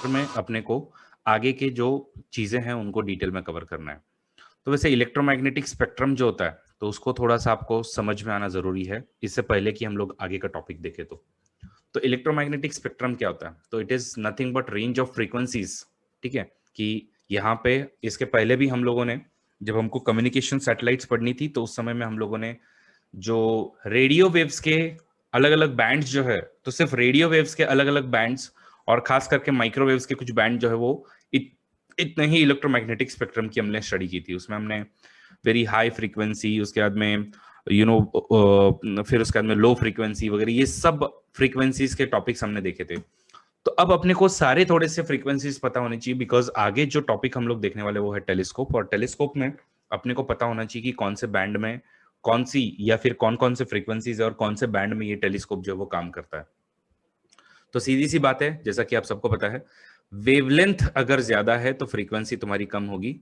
में अपने को आगे के जो चीज़ें हैं उनको डिटेल में कवर करना है। तो वैसे इलेक्ट्रोमैग्नेटिक स्पेक्ट्रम जो होता है, तो उसको थोड़ा-सा आपको समझ में आना ज़रूरी है, इससे पहले कि हम लोग आगे का टॉपिक देखें तो। तो इलेक्ट्रोमैग्नेटिक स्पेक्ट्रम क्या होता है? तो it is nothing but range of frequencies, ठीक है? कि यहाँ पे इसके पहले भी हम लोगों ने जब हमको कम्युनिकेशन सैटेलाइट्स पढ़नी थी, तो उस समय में हम लोगों ने जो रेडियो वेव्स के अलग-अलग बैंड्स जो है, तो सिर्फ रेडियो वेव्स के अलग-अलग बैंड्स और खास करके माइक्रोवेव्स के कुछ बैंड जो है वो इत इतने ही इलेक्ट्रोमैग्नेटिक स्पेक्ट्रम की हमने स्टडी की थी। उसमें हमने वेरी हाई फ्रीक्वेंसी, उसके बाद में फिर उसके बाद में लो फ्रीक्वेंसी वगैरह ये सब फ्रीक्वेंसीज के टॉपिक्स हमने देखे थे। तो अब अपने को सारे थोड़े से फ्रीक्वेंसीज पता होने चाहिए बिकॉज़ आगे जो टॉपिक हम लोग देखने वाले वो है टेलीस्कोप और टेलीस्कोप में अपने को पता होना चाहिए कि कौन से बैंड में कौन-सी या फिर कौन-कौन से फ्रीक्वेंसीज़ है और कौन से बैंड में ये टेलीस्कोप जो है वो काम करता है। तो सीधी-सी बात है, जैसा कि आप सबको पता है, वेवलेंथ अगर ज़्यादा है तो फ्रीक्वेंसी तुम्हारी कम होगी।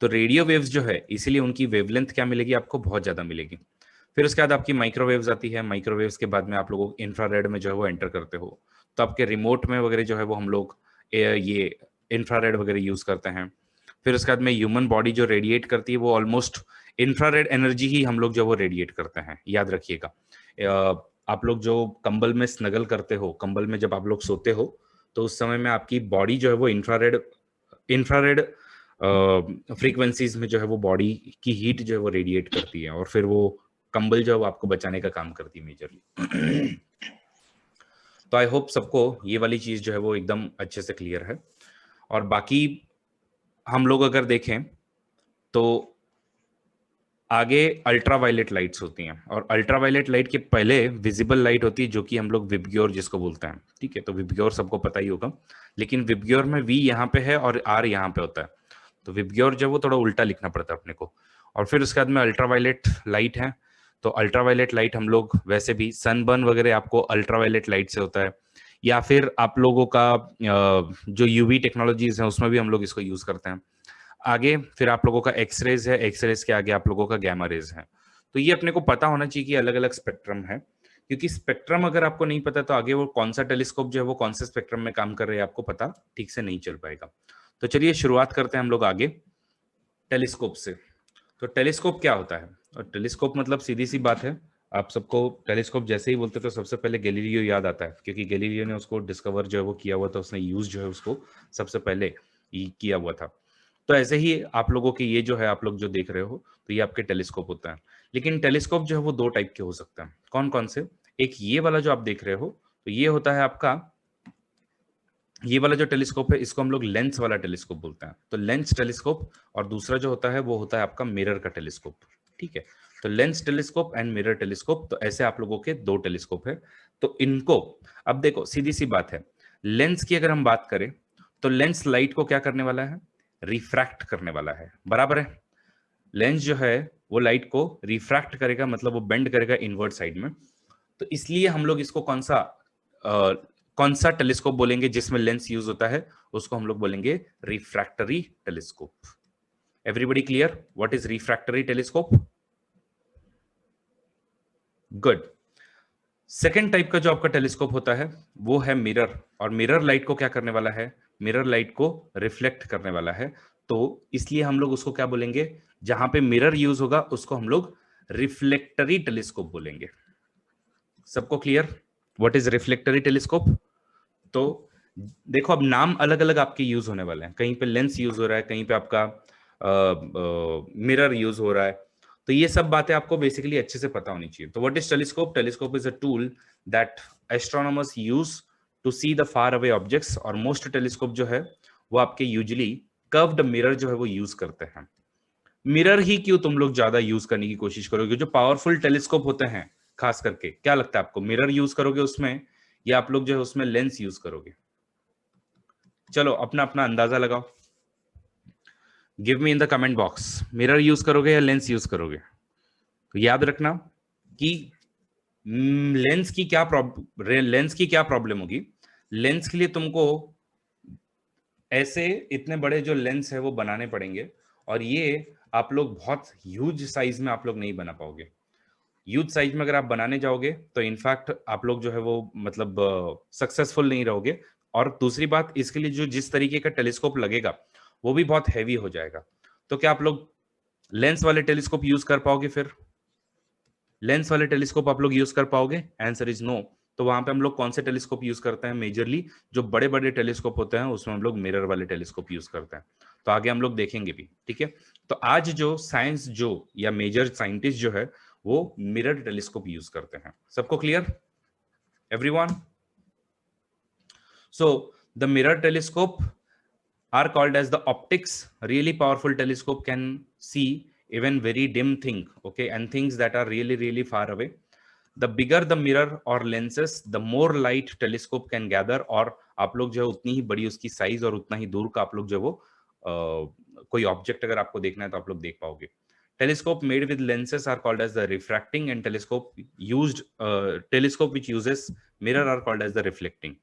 तो रेडियो वेव्स जो है, इसीलिए उनकी वेवलेंथ क्या मिलेगी आपको बहुत ज़्यादा मिलेगी। फिर उसके बाद आपकी माइक्रोवेव्स आती है, माइक्रोवेव्स के बाद में आप लोग इंफ्रारेड में जो है वो एंटर करते हो। तो आपके रिमोट में वगैरह जो है वो हम लोग ये इंफ्रारेड वगैरह यूज़ करते हैं। फिर उसके बाद में ह्यूमन बॉडी जो रेडिएट करती है वो ऑलमोस्ट इंफ्रारेड एनर्जी ही हम लोग जो है वो रेडिएट करते हैं, याद रखिएगा। आप लोग जो कंबल में स्नगल करते हो, कंबल में जब आप लोग सोते हो, तो उस समय में आपकी बॉडी जो है वो इंफ्रारेड इंफ्रारेड फ्रीक्वेंसीज़ में जो है वो बॉडी की हीट जो है वो रेडिएट करती है और फिर वो कंबल जो है वो आपको बचाने का काम करती है मेजरली। तो आई होप सबको ये वाली चीज़ जो है वो एकदम अच्छे से क्लियर है और बाकी हम लोग अगर देखें तो आगे अल्ट्रावायलेट लाइट्स होती हैं और अल्ट्रावायलेट लाइट के पहले विजिबल लाइट होती है जो कि हम लोग विबग्योर जिसको बोलते हैं, ठीक है? तो विबग्योर सबको पता ही होगा, लेकिन विबग्योर में वी यहाँ पे है और आर यहाँ पे होता है। तो विबग्योर जो है वो थोड़ा उल्टा लिखना पड़ता है अपने को और फिर उसके बाद में अल्ट्रावायलेट लाइट है, तो अल्ट्रावायलेट लाइट हम लोग वैसे भी सनबर्न वगैरह आपको अल्ट्रावायलेट लाइट से होता है या फिर आप लोगों का जो यूवी टेक्नोलॉजीज़ हैं उसमें भी हम लोग इसको यूज़ करते हैं। आगे फिर आप लोगों का एक्स-रेज़ है, एक्स-रेज़ के आगे आप लोगों का गामा रेज़ है। तो ये अपने को पता होना चाहिए कि अलग-अलग स्पेक्ट्रम है, क्योंकि स्पेक्ट्रम अगर आपको नहीं पता तो आगे वो कौन-सा टेलीस्कोप जो है वो कौन से स्पेक्ट्रम में काम कर रहे हैं आपको पता ठीक से नहीं चल पाएगा। तो चलिए शुरुआत करते हैं हम लोग आगे टेलीस्कोप से। तो टेलीस्कोप क्या होता है? और टेलीस्कोप मतलब सीधी-सी बात है, आप सबको टेलीस्कोप जैसे ही बोलते हैं तो सबसे पहले गैलीलियो याद आता है, क्योंकि गैलीलियो ने उसको डिस्कवर जो है वो किया हुआ था, उसने यूज़ जो है उसको सबसे पहले ही किया हुआ था। तो ऐसे ही आप लोगों के ये जो है आप लोग जो देख रहे हो, तो ये आपके टेलीस्कोप होता है। लेकिन टेलीस्कोप जो है वो 2 टाइप के हो सकते हैं। कौन-कौन से? एक ये वाला जो आप देख रहे हो, तो ये होता है आपका ये वाला जो टेलीस्कोप है इसको हम लोग लेंस वाला टेलीस्कोप बोलते हैं। तो लेंस टेलीस्कोप और दूसरा जो होता है वो होता है आपका मिरर का टेलीस्कोप, ठीक है? तो lens telescope and mirror telescope तो ऐसे आप लोगों के 2 टेलीस्कोप है। तो इनको अब देखो सीधी-सी बात है, लेंस की अगर हम बात करें, तो लेंस लाइट को क्या करने वाला है? रिफ्रैक्ट करने वाला है, बराबर है? लेंस जो है वो लाइट को रिफ्रैक्ट करेगा मतलब वो बेंड करेगा इनवर्ट साइड में। तो इसलिए हम लोग इसको कौन-सा टेलीस्कोप बोलेंगे जिसमें लेंस यूज़ होता है, उसको हम लोग बोलेंगे refractory telescope. Everybody clear what is refractory telescope? Good. Second type का जो आपका टेलीस्कोप होता है, वो है मिरर और मिरर लाइट को क्या करने वाला है? मिरर लाइट को रिफ्लेक्ट करने वाला है। तो इसलिए हम लोग उसको क्या बोलेंगे? जहाँ पे मिरर यूज़ होगा उसको हम लोग रिफ्लेक्टरी टेलीस्कोप बोलेंगे। सबको clear? What is reflectory telescope? तो देखो अब नाम अलग-अलग आपके यूज़ होने वाले हैं। कहीं पे लेंस यूज़ हो रहा है, कहीं पे आपका मिरर यूज़ हो रहा है। तो ये सब बातें आपको बेसिकली अच्छे से पता होनी चाहिए। तो what is telescope? Telescope is a tool that astronomers use to see the far away objects और मोस्ट टेलीस्कोप जो है, वो आपके यूजुअली कर्व्ड मिरर जो है वो यूज़ करते हैं। मिरर ही क्यों तुम लोग ज़्यादा यूज़ करने की कोशिश करोगे? जो पावरफुल टेलीस्कोप होते हैं, खास करके, क्या लगता है आपको मिरर यूज़ करोगे उसमें या आप लोग जो है उसमें लेंस यूज़ करोगे? चलो अपना-अपना अंदाज़ा लगाओ। Give me in the comment box mirror use करोगे या लेंस यूज़ करोगे? तो याद रखना कि लेंस की क्या प्रॉब्लम होगी? लेंस के लिए तुमको ऐसे इतने बड़े जो लेंस है वो बनाने पड़ेंगे और ये आप लोग बहुत ह्यूज साइज़ में आप लोग नहीं बना पाओगे। ह्यूज साइज़ में अगर आप बनाने जाओगे तो इनफैक्ट आप लोग जो है वो मतलब सक्सेसफुल नहीं रहोगे और दूसरी बात, इसके लिए जो जिस तरीके का टेलीस्कोप लगेगा वो भी बहुत हैवी हो जाएगा। तो क्या आप लोग लेंस वाले टेलीस्कोप यूज कर पाओगे? फिर लेंस वाले टेलीस्कोप आप लोग यूज कर पाओगे? Answer is no. तो वहां पे हम लोग कौन से टेलीस्कोप यूज करते हैं? मेजरली जो बड़े बड़े टेलीस्कोप होते हैं उसमें हम लोग मिरर वाले टेलीस्कोप यूज करते हैं। तो आगे हम लोग देखेंगे भी, ठीक है। तो आज जो साइंस जो या मेजर साइंटिस्ट जो है वो मिरर टेलीस्कोप यूज करते हैं। सबको clear everyone? So the mirror telescope are called as the optics. Really powerful telescope can see even very dim thing, okay, and things that are really far away. The bigger the mirror or lenses, the more light telescope can gather, और आप लोग जो है उतनी ही बड़ी उसकी size और उतना ही दूर का आप लोग जो वो कोई ऑब्जेक्ट अगर आपको देखना है तो आप लोग देख पाओगे। Telescope made with lenses are called as the refracting, and telescope which uses mirror are called as the reflecting.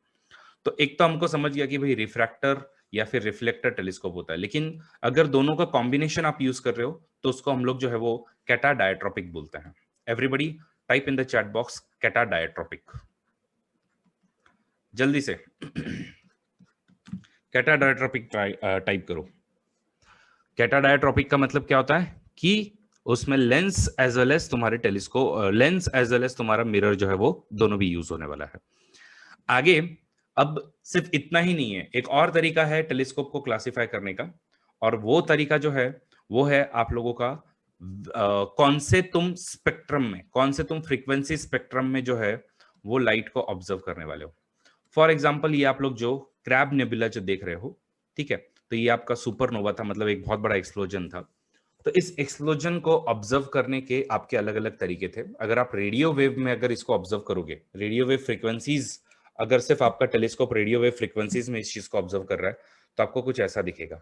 तो एक तो हमको समझ गया कि भाई रिफ्रैक्टर या फिर रिफ्लेक्टर टेलीस्कोप होता है, लेकिन अगर दोनों का कॉम्बिनेशन आप यूज कर रहे हो तो उसको हम लोग जो है वो कैटा डायट्रोपिक बोलते हैं। Everybody type in the chat box catadioptric, जल्दी से कैटा डायट्रोपिक टाइप करो। कैटा डायट्रोपिक का मतलब क्या होता है कि उसमें लेंस एज वेल एज तुम्हारे telescope, lens as well as तुम्हारा मिरर जो है वो दोनों भी यूज होने वाला है। आगे अब सिर्फ इतना ही नहीं है, एक और तरीका है टेलीस्कोप को क्लासिफाई करने का, और वो तरीका जो है वो है आप लोगों का कौन से तुम स्पेक्ट्रम में, कौन से तुम फ्रीक्वेंसी स्पेक्ट्रम में जो है वो लाइट को ऑब्जर्व करने वाले हो। फॉर एग्जाम्पल ये आप लोग जो क्रैब नेबुला जो देख रहे हो, ठीक है, तो ये आपका सुपरनोवा था, मतलब एक बहुत बड़ा एक्सप्लोजन था। तो इस एक्सप्लोजन को ऑब्जर्व करने के आपके अलग अलग तरीके थे। अगर आप रेडियो वेव में अगर इसको ऑब्जर्व करोगे, रेडियो वेव फ्रीक्वेंसीज, अगर सिर्फ आपका टेलीस्कोप रेडियो वेव फ्रीक्वेंसीज में इस चीज को ऑब्जर्व कर रहा है तो आपको कुछ ऐसा दिखेगा।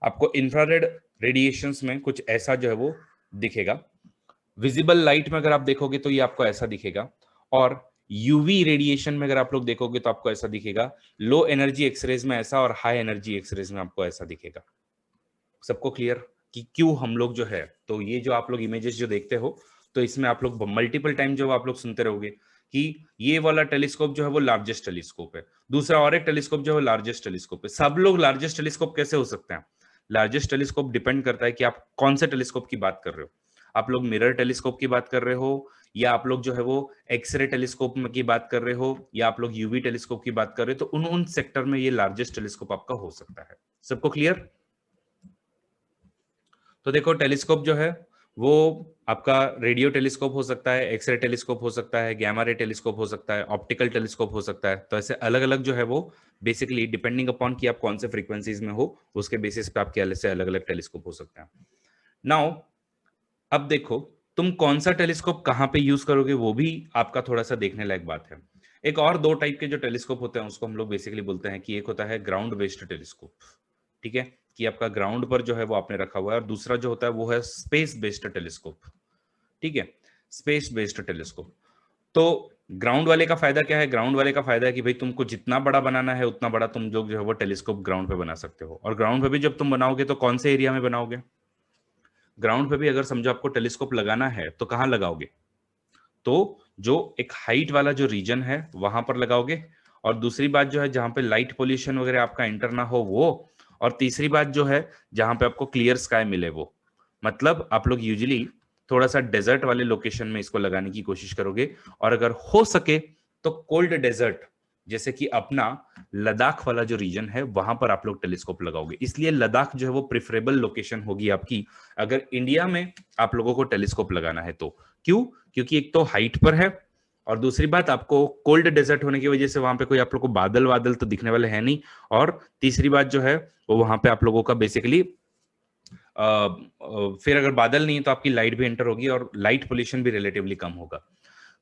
आपको इंफ्रारेड रेडिएशंस में कुछ ऐसा जो है वो दिखेगा। विजिबल लाइट में अगर आप देखोगे तो ये आपको ऐसा दिखेगा, और यूवी रेडिएशन में अगर आप लोग देखोगे तो आपको ऐसा दिखेगा। लो एनर्जी एक्सरेज में ऐसा, और हाई एनर्जी एक्सरेज में आपको ऐसा दिखेगा। सबको क्लियर कि क्यों हम लोग जो है, तो ये जो आप लोग इमेजेस जो देखते हो तो इसमें आप लोग मल्टीपल टाइम जो आप लोग सुनते रहोगे कि ये वाला टेलीस्कोप जो है वो लार्जेस्ट टेलीस्कोप है, दूसरा और एक टेलीस्कोप जो है लार्जेस्ट टेलीस्कोप है। सब लोग लार्जेस्ट टेलीस्कोप कैसे हो सकते हैं? लार्जेस्ट टेलीस्कोप डिपेंड करता है कि आप कौन से टेलीस्कोप की बात कर रहे हो। आप लोग मिरर टेलीस्कोप की बात कर रहे हो, या आप लोग जो है वो एक्सरे टेलीस्कोप की बात कर रहे हो, या आप लोग यूवी टेलीस्कोप की बात कर रहे हो, तो उन उन सेक्टर में ये लार्जेस्ट टेलीस्कोप आपका हो सकता है। सबको क्लियर? तो देखो टेलीस्कोप जो है वो आपका रेडियो टेलीस्कोप हो सकता है, एक्सरे टेलीस्कोप हो सकता है, गैमा रे टेलीस्कोप हो सकता है, ऑप्टिकल टेलीस्कोप हो सकता है। तो ऐसे अलग अलग जो है वो बेसिकली डिपेंडिंग अपॉन कि आप कौन से फ्रीक्वेंसीज में हो उसके बेसिस पे आपके अलग अलग टेलीस्कोप हो सकते हैं। नाउ अब देखो तुम कौन सा टेलीस्कोप कहाँ पे यूज करोगे वो भी आपका थोड़ा सा देखने लायक बात है। एक और दो टाइप के जो टेलीस्कोप होते हैं उसको हम लोग बेसिकली बोलते हैं कि एक होता है ग्राउंड बेस्ड टेलीस्कोप, ठीक है, कि आपका ग्राउंड पर जो है वो आपने रखा हुआ है, और दूसरा जो होता है वो है स्पेस बेस्ड टेलीस्कोप, ठीक है, स्पेस बेस्ड टेलीस्कोप। तो ग्राउंड वाले का फायदा क्या है? ग्राउंड वाले का फायदा है कि भाई तुमको जितना बड़ा बनाना है उतना बड़ा तुम जो है वो टेलीस्कोप ग्राउंड पे बना सकते हो। और ग्राउंड पे भी जब तुम बनाओगे तो कौन से एरिया में बनाओगे? ग्राउंड पे भी अगर समझो आपको टेलीस्कोप लगाना है तो कहाँ लगाओगे? तो जो एक हाइट वाला जो रीजन है वहां पर लगाओगे, और दूसरी बात जो है जहां पे लाइट पोल्यूशन वगैरह आपका एंटर ना हो वो, और तीसरी बात जो है जहां पे आपको क्लियर स्काई मिले वो। मतलब आप लोग यूजुअली थोड़ा सा डेजर्ट वाले लोकेशन में इसको लगाने की कोशिश करोगे, और अगर हो सके तो कोल्ड डेजर्ट जैसे कि अपना लद्दाख वाला जो रीजन है वहां पर आप लोग टेलीस्कोप लगाओगे। इसलिए लद्दाख जो है वो प्रिफरेबल लोकेशन होगी आपकी अगर इंडिया में आप लोगों को टेलीस्कोप लगाना है तो। क्यों? क्योंकि एक तो हाइट पर है, और दूसरी बात आपको कोल्ड डेजर्ट होने की वजह से वहां पे कोई आप लोग को बादल वादल तो दिखने वाले हैं नहीं, और तीसरी बात जो है वो वहां पे आप लोगों का बेसिकली फिर अगर बादल नहीं है तो आपकी लाइट भी एंटर होगी और लाइट पोल्यूशन भी रिलेटिवली कम होगा।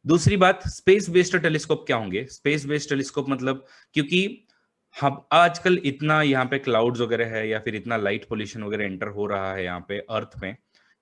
दूसरी बात, स्पेस बेस्ड टेलीस्कोप क्या होंगे? स्पेस बेस्ड टेलीस्कोप मतलब, क्योंकि हम आजकल इतना यहाँ पे क्लाउड्स वगैरह है या फिर इतना लाइट पोल्यूशन वगैरह एंटर हो रहा है यहाँ पे अर्थ में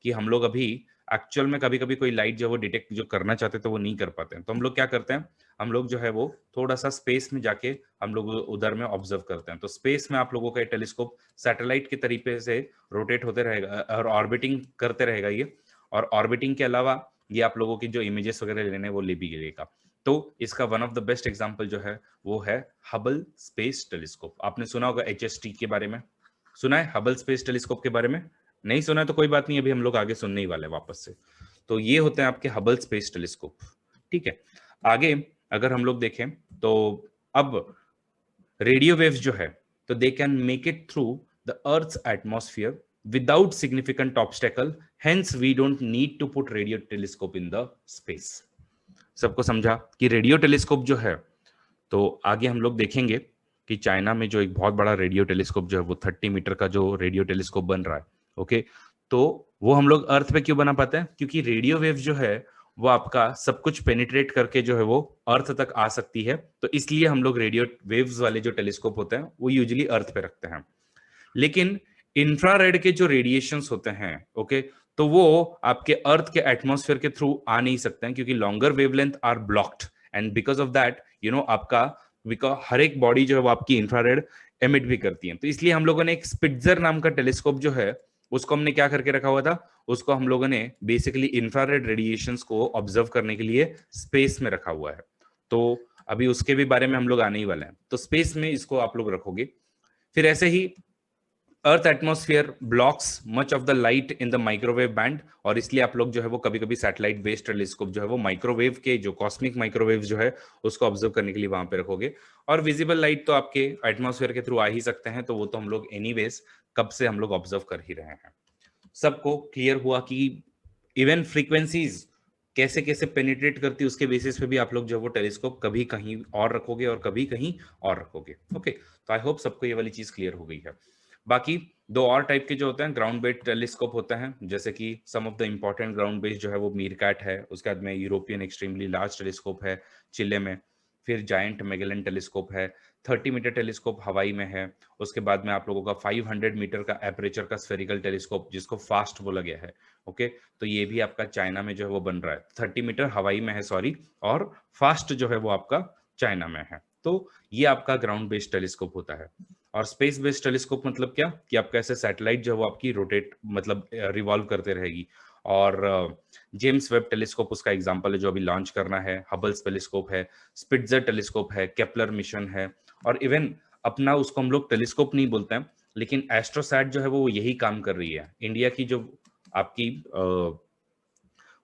कि हम लोग अभी एक्चुअल में कभी कभी कोई लाइट जो वो डिटेक्ट जो करना चाहते तो वो नहीं कर पाते हैं। तो हम लोग क्या करते हैं, हम लोग जो है वो थोड़ा सा स्पेस में जाके हम लोग उधर में ऑब्जर्व करते हैं। तो स्पेस में आप लोगों का टेलीस्कोप सैटेलाइट के तरीके से रोटेट होते रहेगा और ऑर्बिटिंग करते रहेगा ये, और ऑर्बिटिंग के अलावा ये आप लोगों की जो इमेजेस वगैरह लेने वो ले भी लेगा। तो इसका one of the best example जो है वो है हबल स्पेस टेलीस्कोप। आपने सुना होगा HST के बारे में, सुना है हबल स्पेस टेलीस्कोप के बारे में? नहीं सुना है तो कोई बात नहीं, अभी हम लोग आगे सुनने ही वाले हैं वापस से। तो ये होते हैं आपके हबल स्पेस टेलीस्कोप, ठीक है। आगे अगर हम लोग देखें तो अब रेडियो वेव्स जो है तो they can make it through the earth's atmosphere without significant obstacle, hence we don't need to put radio telescope in the space. सबको समझा कि रेडियो टेलीस्कोप जो है, तो आगे हम लोग देखेंगे कि चाइना में जो एक बहुत बड़ा रेडियो टेलीस्कोप जो है वो 30 मीटर का जो रेडियो टेलीस्कोप बन रहा है, ओके। तो वो हम लोग अर्थ पे क्यों बना पाते हैं? क्योंकि रेडियो वेव जो है वो आपका सब कुछ पेनिट्रेट करके जो है वो अर्थ तक आ सकती है, तो इसलिए हम लोग रेडियो वेव्स वाले जो टेलीस्कोप होते हैं वो यूजुअली अर्थ पे रखते हैं। लेकिन इंफ्रारेड के जो रेडिएशंस होते हैं, ओके, तो वो आपके अर्थ के एटमॉस्फेयर के थ्रू आ नहीं सकते हैं, क्योंकि longer wavelength are blocked, and because of that आपका हर एक बॉडी जो है वो आपकी इंफ्रारेड एमिट भी करती है। तो इसलिए हम लोगों ने एक स्पिट्जर नाम का टेलीस्कोप जो है उसको हमने क्या करके रखा हुआ था, उसको हम लोगों ने बेसिकली इंफ्रारेड रेडिएशंस को ऑब्जर्व करने के लिए स्पेस में रखा हुआ है। तो अभी उसके भी बारे में हम लोग आने ही वाले हैं, तो स्पेस में इसको आप लोग रखोगे। फिर ऐसे ही earth atmosphere blocks much of the light in the microwave band, और इसलिए आप लोग जो है वो कभी कभी सैटेलाइट बेस्ड टेलीस्कोप जो है वो माइक्रोवेव के जो कॉस्मिक माइक्रोवेव जो है उसको ऑब्जर्व करने के लिए वहां पे रखोगे। और विजिबल लाइट तो आपके एटमॉस्फेयर के थ्रू आ ही सकते हैं, तो वो तो हम लोग एनीवेज कब से हम लोग ऑब्जर्व कर ही रहे हैं। सबको क्लियर हुआ कि इवन फ्रीक्वेंसीज कैसे कैसे पेनिट्रेट करती है, उसके बेसिस पे भी आप लोग जो वो टेलीस्कोप कभी कहीं और रखोगे और कभी कहीं और रखोगे, ओके। तो आई होप सबको ये वाली चीज क्लियर हो गई है। बाकी दो और टाइप के जो होते हैं ग्राउंड बेस्ड टेलीस्कोप होते हैं, जैसे कि some of the important ground based जो है वो मीरकैट है, उसके बाद में यूरोपियन एक्सट्रीमली लार्ज टेलीस्कोप है चिले में, फिर जायंट मैगेलन टेलीस्कोप है, 30 मीटर टेलीस्कोप हवाई में है, उसके बाद में आप लोगों का 500 मीटर का एपरेचर का स्फेरिकल टेलीस्कोप जिसको फास्ट बोला गया है, ओके। तो ये भी आपका चाइना में जो है वो बन रहा है, 30 मीटर हवाई में है सॉरी, और फास्ट जो है वो आपका चाइना में है। तो ये आपका ग्राउंड बेस्ड टेलीस्कोप होता है। और स्पेस बेस्ड टेलीस्कोप मतलब क्या, कि आपका ऐसे सैटेलाइट जो है वो आपकी रोटेट मतलब रिवॉल्व करते रहेगी। और जेम्स वेब टेलीस्कोप उसका एग्जांपल है जो अभी लॉन्च करना है, हबल्स टेलीस्कोप है, स्पिट्जर टेलीस्कोप है, केपलर मिशन है, और इवन अपना उसको हम लोग टेलीस्कोप नहीं बोलते हैं, लेकिन एस्ट्रोसैट जो है वो यही काम कर रही है। इंडिया की जो आपकी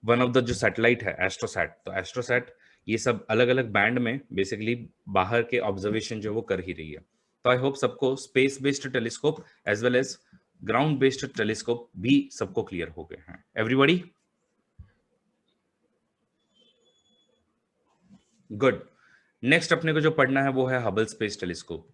वन ऑफ द जो सैटेलाइट है एस्ट्रोसैट, तो एस्ट्रोसैट ये सब अलग अलग बैंड में बेसिकली बाहर के ऑब्जर्वेशन जो वो कर ही रही है। तो आई होप सबको space based telescope as well as ground based telescope भी सबको क्लियर हो गए हैं। Everybody good. नेक्स्ट अपने को जो पढ़ना है वो है Hubble space telescope.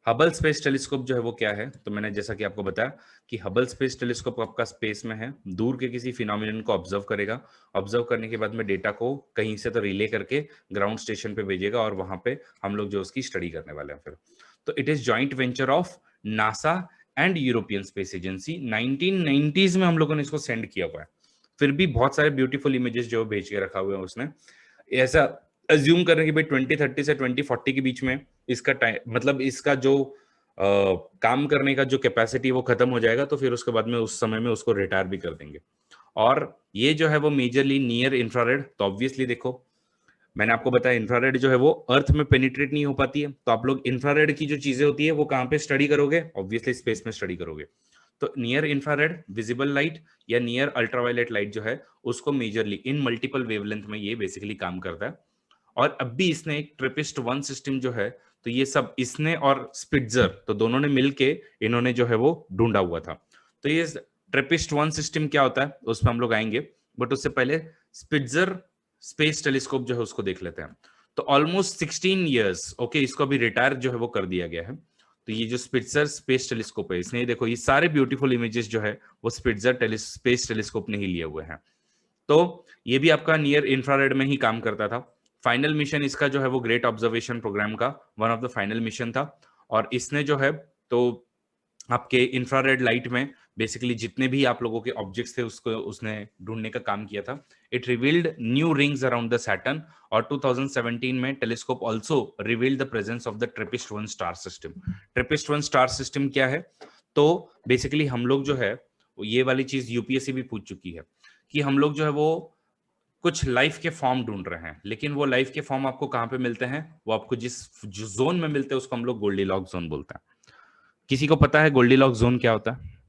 Hubble space telescope जो है वो क्या है, तो मैंने जैसा कि आपको बताया कि हबल स्पेस टेलीस्कोप आपका स्पेस में है, दूर के किसी फिनोमिनन को ऑब्जर्व करेगा, ऑब्जर्व करने के बाद में डेटा को कहीं से तो रिले करके ग्राउंड स्टेशन पे भेजेगा, और वहां पे हम लोग जो उसकी स्टडी करने वाले हैं फिर। तो it is joint venture of NASA and European space agency. 1990s में हम लोगों ने इसको सेंड किया हुआ है, फिर भी बहुत सारे ब्यूटीफुल इमेजेस जो भेज के रखा हुआ है उसने। ऐसा अज्यूम कर रहे हैं कि भाई 2030 से 2040 के बीच में इसका टाइम मतलब इसका जो काम करने का जो कैपेसिटी वो खत्म हो जाएगा, तो फिर उसके बाद में उस समय में उसको रिटायर भी कर देंगे। और ये जो है वो मेजरली नियर इंफ्रारेड, तो ऑब्वियसली देखो मैंने आपको बताया इंफ्रारेड जो है वो अर्थ में पेनिट्रेट नहीं हो पाती है, तो आप लोग इंफ्रारेड की जो चीजें होती है वो कहाँ पे स्टडी करोगे, ऑब्वियसली स्पेस में स्टडी करोगे। तो नियर इंफ्रारेड विजिबल लाइट या नियर अल्ट्रावायलेट लाइट जो है उसको मेजरली इन मल्टीपल वेवलेंथ में ये बेसिकली काम करता है। और अब भी इसने एक ट्रिपिस्ट 1 सिस्टम जो है, तो ये सब इसने और स्पिट्जर तो दोनों ने मिलके इन्होंने जो है वो ढूंढा हुआ था। तो ये ट्रिपिस्ट 1 सिस्टम क्या होता है उसमें हम लोग आएंगे, बट उससे पहले स्पिट्जर स्पेस टेलीस्कोप जो है उसको देख लेते हैं। तो ऑलमोस्ट 16 ईयर्स, ओके, इसको अभी रिटायर जो है वो कर दिया गया है। तो ये जो स्पिट्जर स्पेस टेलीस्कोप है, इसने देखो ये सारे ब्यूटीफुल इमेजेस जो है वो स्पिट्जर स्पेस टेलीस्कोप ने ही लिए हुए हैं। तो ये भी आपका नियर इंफ्रारेड में ही काम करता था। फाइनल मिशन इसका जो है वो ग्रेट ऑब्जर्वेशन प्रोग्राम का one of the final mission था, और इसने जो है तो आपके इंफ्रारेड लाइट में बेसिकली जितने भी आप लोगों के ऑब्जेक्ट्स थे उसको उसने ढूंढने का काम किया था। It revealed new rings around the Saturn, और 2017 में telescope also revealed the presence of the TRAPPIST 1 star system. TRAPPIST 1 star system क्या है, तो बेसिकली हम लोग जो है ये वाली चीज यूपीएससी भी पूछ चुकी है कि हम लोग जो है वो कुछ लाइफ के फॉर्म ढूंढ रहे हैं, लेकिन वो लाइफ के फॉर्म आपको कहाँ पे मिलते हैं? वो आपको जिस जोन में मिलते हैं उसको हम लोग गोल्डीलॉक्स जोन बोलते हैं। किसी को पता है गोल्डीलॉक्स जोन क्या होता है?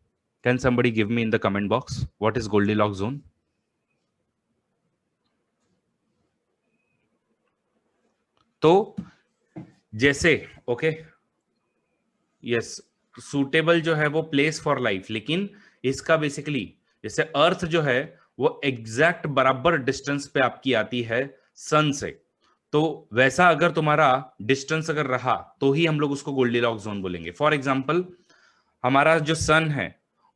Can somebody give me in the comment box what is Goldilocks zone? तो जैसे ओके यस, सूटेबल जो है वो प्लेस फॉर लाइफ, लेकिन इसका बेसिकली जैसे अर्थ जो है वो एग्जैक्ट बराबर डिस्टेंस पे आपकी आती है सन से, तो वैसा अगर तुम्हारा डिस्टेंस अगर रहा तो ही हम लोग उसको गोल्डीलॉक्स जोन बोलेंगे। फॉर एग्जांपल हमारा जो सन है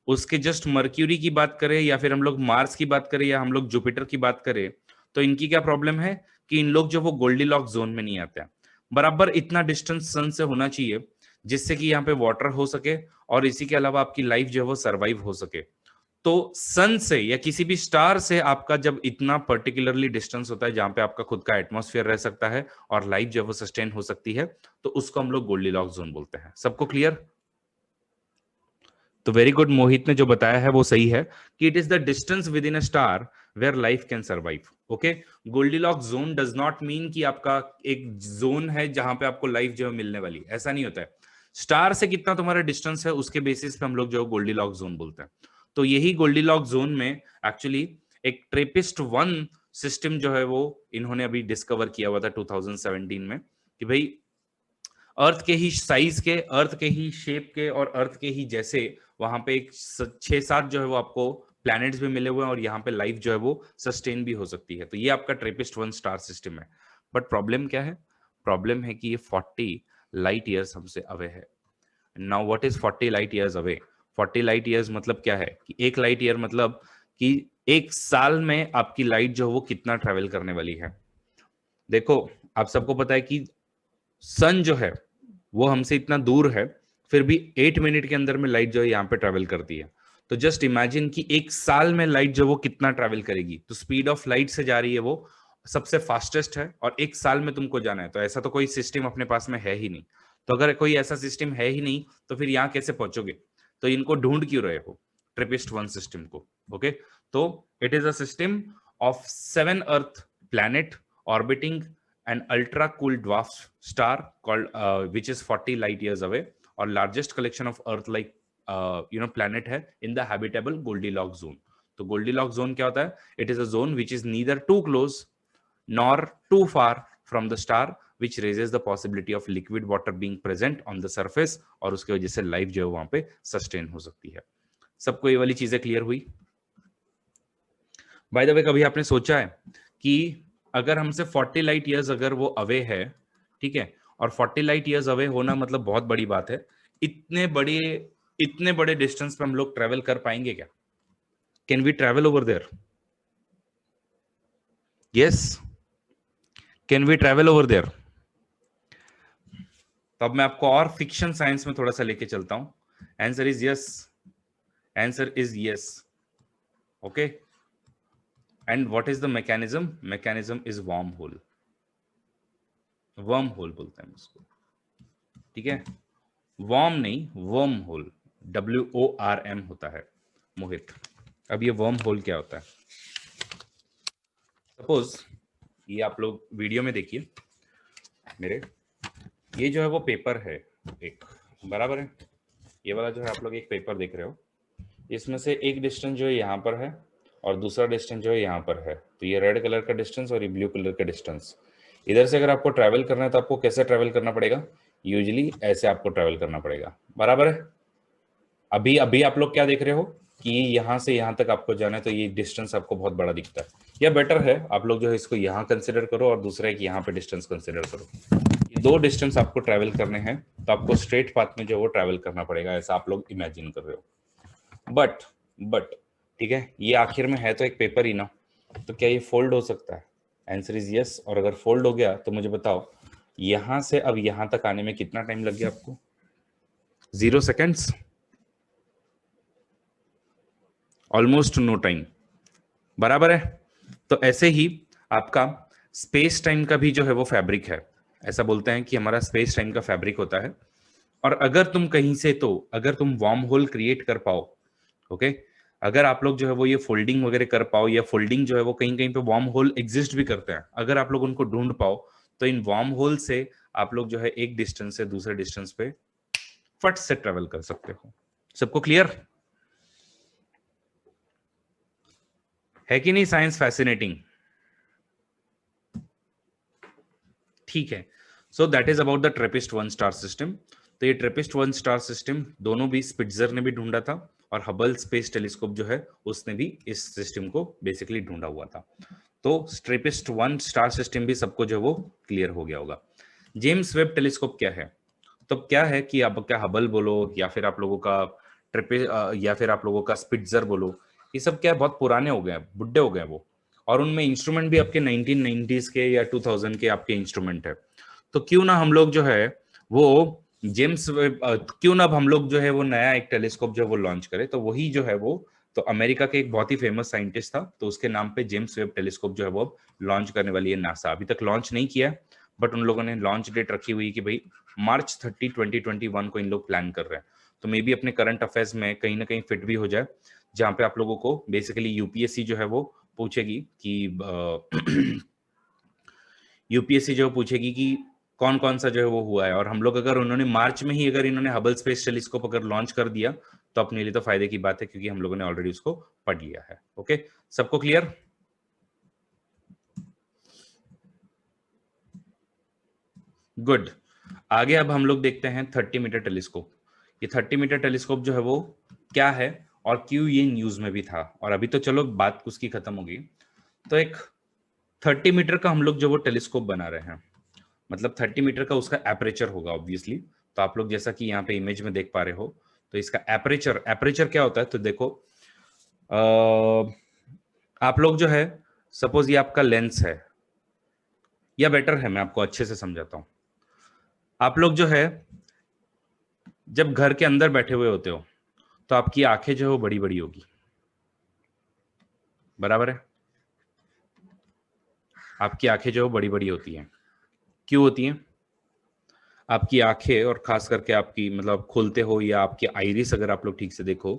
उसके जस्ट मर्क्यूरी की बात करें या फिर हम लोग मार्स की बात करें या हम लोग जुपिटर की बात करें, तो इनकी क्या प्रॉब्लम है कि इन लोग जो वो गोल्डीलॉक्स जोन में नहीं आते हैं। बराबर इतना डिस्टेंस सन से होना चाहिए जिससे कि यहाँ पे वाटर हो सके और इसी के अलावा आपकी लाइफ जो है वो सर्वाइव हो सके। तो सन से या किसी भी स्टार से आपका जब इतना पर्टिकुलरली डिस्टेंस होता है जहां पे आपका खुद का एटमॉस्फेयर रह सकता है और लाइफ जो है वो सस्टेन हो सकती है, तो उसको हम लोग गोल्डीलॉक्स जोन बोलते हैं। सबको क्लियर? तो वेरी गुड, मोहित ने जो बताया है वो सही है कि it is the distance within a star where life can survive. Okay, Goldilocks zone does not mean कि आपका एक जोन है जहां पे आपको लाइफ जो है मिलने वाली, ऐसा नहीं होता है। स्टार से कितना तुम्हारा डिस्टेंस है उसके बेसिस पे हम लोग जो गोल्डीलॉक्स जोन बोलते हैं। तो यही गोल्डीलॉक्स जोन में एक्चुअली एक ट्रेपिस्ट वन सिस्टम जो है वो इन्होंने अभी डिस्कवर किया हुआ था 2017 में, कि भाई अर्थ के ही साइज के, अर्थ के ही शेप के और अर्थ के ही जैसे वहां पे एक 6-7 जो है वो आपको प्लैनेट्स भी मिले हुए हैं और यहाँ पे लाइफ जो है वो सस्टेन भी हो सकती है। तो ये आपका ट्रेपिस्ट वन स्टार सिस्टम है। बट प्रॉब्लम क्या है? प्रॉब्लम है कि ये 40 लाइट ईयर्स हमसे अवे है। Now what is 40 light years away? 40 light years मतलब क्या है कि एक लाइट ईयर मतलब कि एक साल में आपकी लाइट जो है वो कितना ट्रेवल करने वाली है। देखो, आप सबको पता है कि सन जो है वो हमसे इतना दूर है, फिर भी 8 मिनट के अंदर में लाइट जो है यहाँ पे ट्रेवल करती है। तो जस्ट इमेजिन कि एक साल में लाइट जो वो कितना ट्रेवल करेगी। तो स्पीड ऑफ लाइट से जा रही है, वो सबसे फास्टेस्ट है और एक साल में तुमको जाना है। तो ऐसा तो कोई सिस्टम अपने पास में है ही नहीं। तो अगर कोई ऐसा सिस्टम है ही नहीं तो फिर यहाँ कैसे पहुंचोगे? तो इनको ढूंढ क्यों रहे हो ट्रिपिस्ट वन सिस्टम को? ओके, तो it is a system of 7 earth planet orbiting an ultra cool dwarf star called which is 40 light years away, or largest collection of earth like planet है in the habitable Goldilocks zone. तो Goldilocks zone क्या होता है? It is a zone which is neither too close nor too far from the star, which raises the possibility of liquid water being present on the surface, और उसके वजह से life जो है वहां पे सस्टेन हो सकती है। सबको ये वाली चीजें क्लियर हुई? बाय द वे, कभी आपने सोचा है कि अगर हमसे 40 लाइट ईयर्स अगर वो अवे है, ठीक है, और 40 लाइट ईयर्स अवे होना मतलब बहुत बड़ी बात है, इतने बड़े डिस्टेंस पे हम लोग ट्रेवल कर पाएंगे क्या? Can we travel over there? Yes, can we travel over there? तो अब मैं आपको और फिक्शन साइंस में थोड़ा सा लेके चलता हूं। Answer is yes, answer is yes. Okay, and what is the mechanism? Mechanism is worm hole. Worm hole बोलते हैं उसको, ठीक है, वर्म नहीं, वर्म होल, WORM होता है मोहित। अब ये वर्म होल क्या होता है? सपोज ये आप लोग वीडियो में देखिए मेरे, ये जो है वो पेपर है एक, बराबर है? ये वाला जो है आप लोग एक पेपर देख रहे हो, इसमें से एक डिस्टेंस जो है यहाँ पर है और दूसरा डिस्टेंस जो है यहाँ पर है। तो ये रेड कलर का डिस्टेंस और ये ब्लू कलर का डिस्टेंस। इधर से अगर आपको ट्रैवल करना है तो आपको कैसे ट्रैवल करना पड़ेगा? यूजुअली ऐसे आपको ट्रैवल करना पड़ेगा, बराबर है? अभी अभी आप लोग क्या देख रहे हो कि यहाँ से यहाँ तक आपको जाना है, तो ये डिस्टेंस आपको बहुत बड़ा दिखता है। या बेटर है आप लोग जो है इसको यहाँ कंसिडर करो और दूसरा है कि यहाँ पे डिस्टेंस कंसिडर करो। ये 2 डिस्टेंस आपको ट्रैवल करने हैं, तो आपको स्ट्रेट पाथ में जो वो ट्रैवल करना पड़ेगा, ऐसा आप लोग इमेजिन कर रहे हो। बट ठीक है, ये आखिर में है तो एक पेपर ही ना, तो क्या ये फोल्ड हो सकता है? Answer is yes. और अगर फोल्ड हो गया तो मुझे बताओ यहां से अब यहां तक आने में कितना टाइम लग गया आपको? 0 सेकेंड्स, ऑलमोस्ट नो टाइम, बराबर है? तो ऐसे ही आपका स्पेस टाइम का भी जो है वो फैब्रिक है। ऐसा बोलते हैं कि हमारा स्पेस टाइम का फैब्रिक होता है। और अगर तुम कहीं से, तो अगर तुम वार्म होल क्रिएट कर पाओ, ओके, अगर आप लोग जो है वो ये फोल्डिंग वगैरह कर पाओ, या फोल्डिंग जो है वो कहीं कहीं पे वार्म होल एग्जिस्ट भी करते हैं, अगर आप लोग उनको ढूंढ पाओ, तो इन वार्म होल से आप लोग जो है एक डिस्टेंस से दूसरे डिस्टेंस पे फट से ट्रेवल कर सकते हो। सबको क्लियर है कि नहीं? साइंस फैसिनेटिंग, ठीक है। So that is about the TRAPPIST one star system. तो ये ट्रेपिस्ट वन स्टार सिस्टम दोनों भी स्पिट्जर ने भी ढूंढा था, और हबल स्पेस टेलीस्कोप जो है उसने भी इस सिस्टम को बेसिकली ढूंढा हुआ था। तो ट्रेपिस्ट वन स्टार सिस्टम भी सबको जो वो क्लियर हो गया होगा। जेम्स वेब टेलीस्कोप क्या है? तो क्या है कि आप क्या हबल बोलो, या फिर आप लोगों का या फिर आप लोगों का स्पिट्जर बोलो, ये सब क्या है, बहुत पुराने हो गए, बुड्ढे हो गए वो, और उनमें इंस्ट्रूमेंट भी आपके 1990s के या 2000 के आपके इंस्ट्रूमेंट है। तो क्यों ना हम लोग जो है वो जेम्स वेब, क्यों ना अब हम लोग जो है वो नया एक टेलीस्कोप जो है वो लॉन्च करे। तो वही जो है वो, तो अमेरिका के एक बहुत ही फेमस साइंटिस्ट था, तो उसके नाम पे जेम्स वेब टेलीस्कोप जो है वो लॉन्च करने वाली है नासा। अभी तक लॉन्च नहीं किया, बट उन लोगों ने लॉन्च डेट रखी हुई कि भाई मार्च 30 2021 को इन लोग प्लान कर रहे हैं। तो मे बी अपने करंट अफेयर्स में कहीं ना कहीं फिट भी हो जाए, जहां पे आप लोगों को बेसिकली यूपीएससी जो है वो पूछेगी कि यूपीएससी जो पूछेगी कि कौन कौन सा जो है वो हुआ है, और हम लोग अगर उन्होंने मार्च में ही अगर इन्होंने हबल स्पेस टेलीस्कोप अगर लॉन्च कर दिया, तो अपने लिए तो फायदे की बात है, क्योंकि हम लोगों ने ऑलरेडी उसको पढ़ लिया है। ओके, सबको क्लियर? गुड। आगे अब हम लोग देखते हैं 30 मीटर टेलीस्कोप। ये 30 मीटर टेलीस्कोप जो है वो क्या है, और क्यों ये न्यूज में भी था, और अभी तो चलो बात उसकी खत्म हो गई। तो एक 30 मीटर का हम लोग जो वो टेलीस्कोप बना रहे हैं, मतलब 30 मीटर का उसका एपरेचर होगा ऑब्वियसली। तो आप लोग जैसा कि यहाँ पे इमेज में देख पा रहे हो, तो इसका एपरेचर, एपरेचर क्या होता है तो देखो, आप लोग जो है सपोज ये आपका लेंस है, या बेटर है मैं आपको अच्छे से समझाता हूं। आप लोग जो है जब घर के अंदर बैठे हुए होते हो, तो आपकी आंखें जो है वो बड़ी बड़ी होगी, बराबर है? आपकी आंखें जो बड़ी बड़ी होती हैं, क्यों होती हैं? आपकी आंखें, और खास करके आपकी मतलब खोलते हो, या आपकी आइरिस अगर आप लोग ठीक से देखो,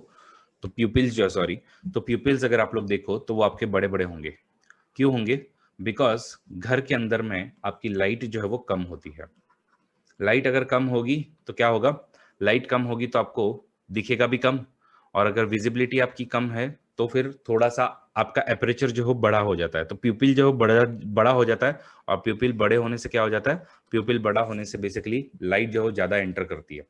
तो प्यूपिल्स जो, सॉरी, तो प्यूपिल्स अगर आप लोग देखो तो वो आपके बड़े बड़े होंगे। क्यों होंगे? बिकॉज घर के अंदर में आपकी लाइट जो है वो कम होती है। लाइट अगर कम होगी तो क्या होगा? लाइट कम होगी तो आपको दिखेगा भी कम, और अगर विजिबिलिटी आपकी कम है तो फिर थोड़ा सा आपका एपरेचर जो है बड़ा हो जाता है, तो प्यूपिल जो है बड़ा बड़ा हो जाता है। और प्यूपिल बड़े होने से क्या हो जाता है? प्यूपिल बड़ा होने से बेसिकली लाइट जो है ज्यादा एंटर करती है,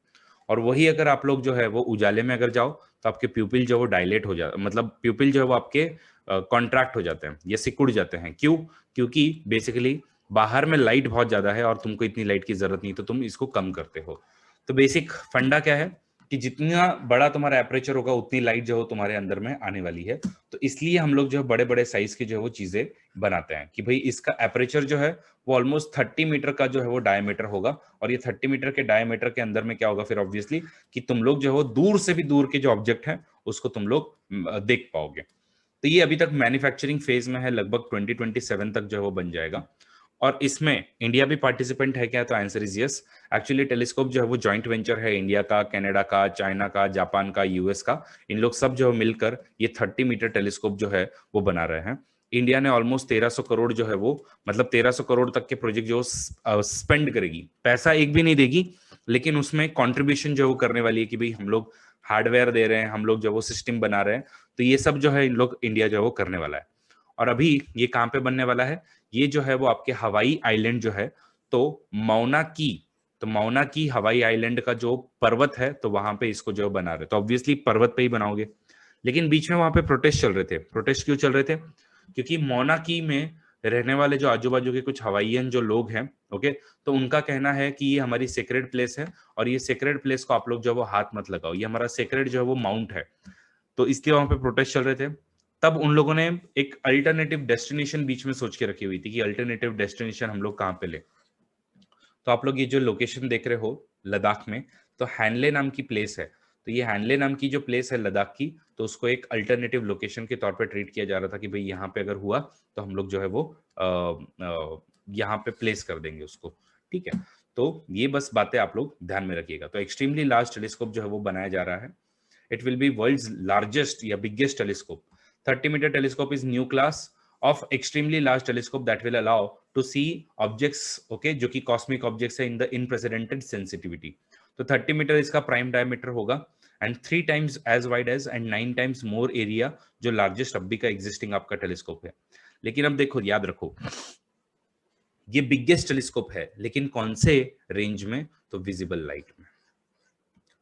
और वही अगर आप लोग जो है वो उजाले में अगर जाओ, तो आपके प्यूपिल जो है वो डायलेट हो जाता, मतलब प्यूपिल जो है वो आपके कॉन्ट्रैक्ट हो जाते हैं, ये सिकुड़ जाते हैं। क्यों? क्योंकि बेसिकली बाहर में लाइट बहुत ज्यादा है, और तुमको इतनी लाइट की जरूरत नहीं, तो तुम इसको कम करते हो। तो बेसिक फंडा क्या है कि जितना बड़ा तुम्हारा एपरेचर होगा, उतनी लाइट जो है तुम्हारे अंदर में आने वाली है। तो इसलिए हम लोग जो है बड़े बड़े साइज के जो है वो चीजें बनाते हैं, कि भाई इसका एपरेचर जो है वो ऑलमोस्ट 30 मीटर का जो है वो डायमीटर होगा। और ये 30 मीटर के डायमीटर के अंदर में क्या होगा फिर ऑब्वियसली, कि तुम लोग जो है वो दूर से भी दूर के जो ऑब्जेक्ट है उसको तुम लोग देख पाओगे। तो ये अभी तक मैन्युफैक्चरिंग फेज में है, लगभग 2027 तक जो है वो बन जाएगा। और इसमें इंडिया भी पार्टिसिपेंट है क्या? तो answer is yes. Actually telescope जो है वो जॉइंट वेंचर है इंडिया का, कनाडा का, चाइना का, जापान का, यूएस का। इन लोग सब जो है मिलकर ये 30 मीटर टेलीस्कोप जो है वो बना रहे हैं। इंडिया ने ऑलमोस्ट 1300 करोड़ जो है वो, मतलब 1300 करोड़ तक के प्रोजेक्ट जो स्पेंड करेगी, पैसा एक भी नहीं देगी, लेकिन उसमें कंट्रीब्यूशन जो है वो करने वाली है, कि भाई हम लोग हार्डवेयर दे रहे हैं, हम लोग जो वो सिस्टम बना रहे हैं। तो ये सब जो है इन लोग इंडिया जो है वो करने वाला है। और अभी ये कहाँ पे बनने वाला है? ये जो है वो आपके हवाई आइलैंड जो है, तो मौना की, तो मौना की हवाई आइलैंड का जो पर्वत है, तो वहां पे इसको जो बना रहे, तो ऑब्वियसली पर्वत पे ही बनाओगे। लेकिन बीच में वहां पे प्रोटेस्ट चल रहे थे। प्रोटेस्ट क्यों चल रहे थे? क्योंकि मौना की में रहने वाले जो आजू बाजू के कुछ हवाईयन जो लोग हैं, ओके, तो उनका कहना है कि ये हमारी सेक्रेड प्लेस है, और ये सेक्रेड प्लेस को आप लोग जो है वो हाथ मत लगाओ, ये हमारा सेक्रेड जो है वो माउंट है। तो इसलिए वहां पे प्रोटेस्ट चल रहे थे। तब उन लोगों ने एक अल्टरनेटिव डेस्टिनेशन बीच में सोच के रखी हुई थी, कि अल्टरनेटिव डेस्टिनेशन हम लोग कहाँ पे ले। तो आप लोग ये जो लोकेशन देख रहे हो लद्दाख में, तो हैनले नाम की प्लेस है। तो ये हैनले नाम की जो प्लेस है लद्दाख की, तो उसको एक अल्टरनेटिव लोकेशन के तौर पे ट्रीट किया जा रहा था, कि भाई यहाँ पे अगर हुआ तो हम लोग जो है वो यहाँ पे प्लेस कर देंगे उसको। ठीक है, तो ये बस बातें आप लोग ध्यान में रखिएगा। तो एक्सट्रीमली लार्ज टेलीस्कोप जो है वो बनाया जा रहा है। It will be world's largest या biggest telescope. 30-meter telescope is new class of extremely large telescope that will allow to see objects, okay, जो कि cosmic objects है in the unprecedented sensitivity. तो 30 मीटर इसका प्राइम डायमीटर होगा and 3 times as wide as and 9 times more area जो largest अभी का existing आपका टेलीस्कोप है. लेकिन अब देखो, याद रखो, ये बिगेस्ट टेलीस्कोप है, लेकिन कौन से रेंज में? तो विजिबल लाइट में.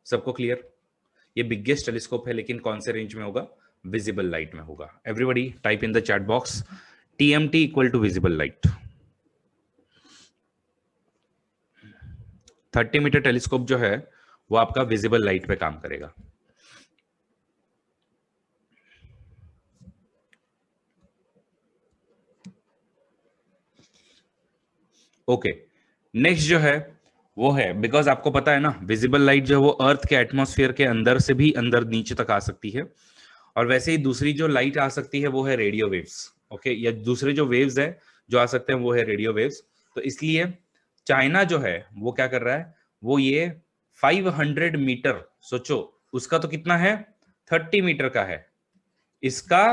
सबको क्लियर? ये बिगेस्ट टेलीस्कोप है, लेकिन कौन से रेंज में होगा? विजिबल लाइट में होगा. Everybody type in the chat box TMT equal to visible light. 30 metre telescope जो है वो आपका विजिबल लाइट पे काम करेगा. ओके, नेक्स्ट जो है वो है, बिकॉज आपको पता है ना, विजिबल लाइट जो है वो अर्थ के एटमॉस्फेयर के अंदर से भी अंदर नीचे तक आ सकती है. और वैसे ही दूसरी जो लाइट आ सकती है वो है रेडियो वेव्स. ओके, या दूसरे जो वेव्स है जो आ सकते हैं वो है रेडियो वेव्स. तो इसलिए चाइना जो है वो क्या कर रहा है, वो ये 500 मीटर, सोचो उसका तो कितना है, 30 मीटर का है, इसका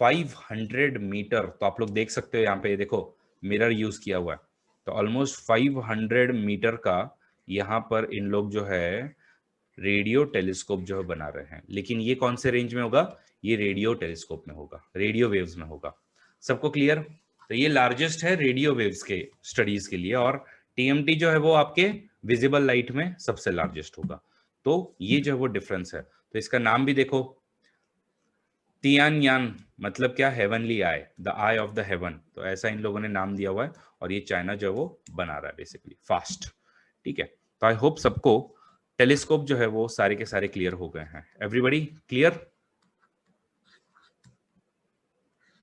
500 मीटर. तो आप लोग देख सकते हो यहाँ पे, देखो मिरर यूज किया हुआ है. तो ऑलमोस्ट 500 मीटर का यहाँ पर इन लोग जो है रेडियो टेलीस्कोप जो है बना रहे हैं. लेकिन ये कौन से रेंज में होगा? ये रेडियो टेलीस्कोप में होगा, रेडियो वेव्स में होगा. सबको क्लियर? तो ये लार्जेस्ट है रेडियो वेव्स के स्टडीज के लिए, और TMT जो है वो आपके विजिबल लाइट में सबसे लार्जेस्ट होगा. तो ये जो है वो डिफरेंस है. तो इसका नाम भी देखो, तियानयान मतलब क्या? Heavenly I, the I of the haven. तो ऐसा इन लोगों ने नाम दिया हुआ है, और ये चाइना जो है वो बना रहा है बेसिकली फास्ट. ठीक है, तो आई होप सबको टेलीस्कोप जो है वो सारे के सारे क्लियर हो गए हैं. Everybody clear?